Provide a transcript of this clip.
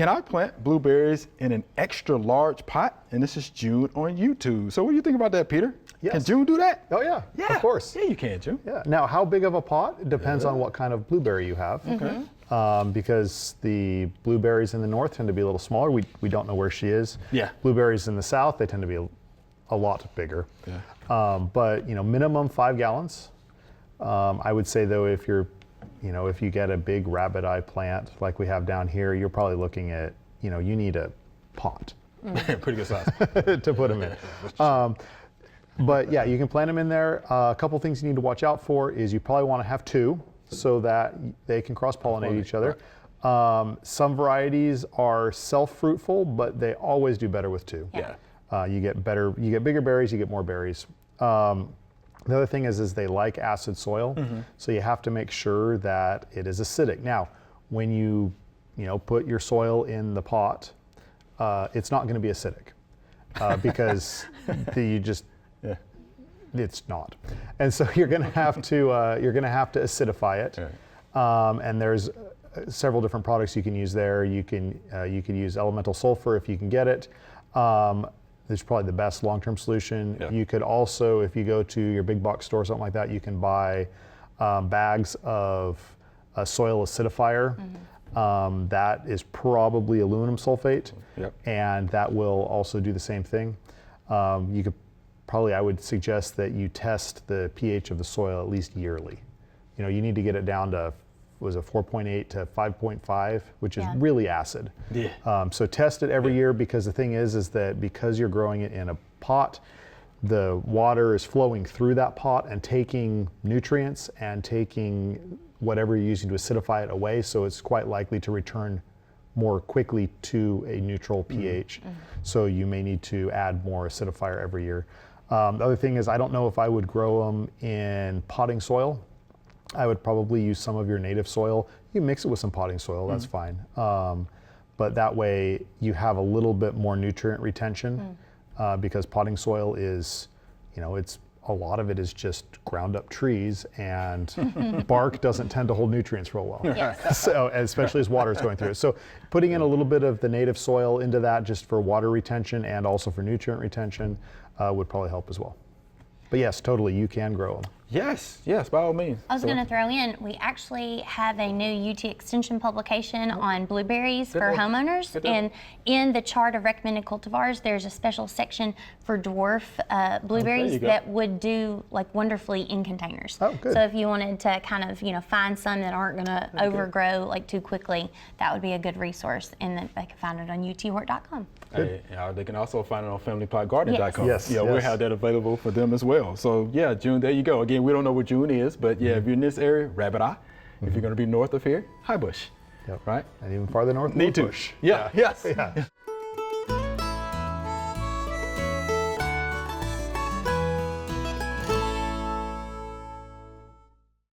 can I plant blueberries in an extra large pot? And this is June on YouTube. So what do you think about that, Peter? Yes. Can June do that? Oh yeah, of course. Yeah, you can, June. Yeah. Now, how big of a pot? It depends on what kind of blueberry you have. Okay. Because the blueberries in the north tend to be a little smaller. We don't know where she is. Yeah. Blueberries in the south, they tend to be a lot bigger. Yeah. But minimum 5 gallons. I would say though, if you get a big rabbit eye plant like we have down here, you're probably looking at, you need a pot. Pretty good size. to put them in. But yeah, you can plant them in there. A couple things you need to watch out for is you probably want to have 2 so that they can cross-pollinate each other. Some varieties are self-fruitful, but they always do better with 2. Yeah. You get bigger berries, you get more berries. The other thing is they like acid soil, so you have to make sure that it is acidic. Now, when you put your soil in the pot, it's not going to be acidic because it's not, and so you're going to have to acidify it. Right. And there's several different products you can use there. You can use elemental sulfur if you can get it. It's probably the best long-term solution. Yeah. You could also, if you go to your big box store or something like that, you can buy bags of a soil acidifier. That is probably aluminum sulfate, and that will also do the same thing. You could probably, I would suggest that you test the pH of the soil at least yearly. You need to get it down to, was it 4.8 to 5.5, which is really acid. Yeah. So test it every year, because the thing is that because you're growing it in a pot, the water is flowing through that pot and taking nutrients and taking whatever you're using to acidify it away, so it's quite likely to return more quickly to a neutral pH. So you may need to add more acidifier every year. The other thing is, I don't know if I would grow them in potting soil. I would probably use some of your native soil. You can mix it with some potting soil, that's fine. But that way you have a little bit more nutrient retention, because potting soil is, it's a lot of it is just ground up trees, and bark doesn't tend to hold nutrients real well. Yes. So, especially as water is going through it. So putting in a little bit of the native soil into that just for water retention and also for nutrient retention would probably help as well. But yes, totally, you can grow them. Yes, by all means. I was going to throw in, we actually have a new UT Extension publication on blueberries for homeowners. And in the chart of recommended cultivars, there's a special section for dwarf blueberries that would do wonderfully in containers. Oh, good. So if you wanted to kind of, find some that aren't going to overgrow too quickly, that would be a good resource. And then they can find it on utwork.com. They can also find it on familypotgarden.com. Yes. We'll have that available for them as well. So yeah, June, there you go. Again, we don't know what June is, but yeah, if you're in this area, rabbit eye. If you're going to be north of here, high bush. Yep. Right? And even farther north, Need to. bush. Yeah. Yes. Yeah.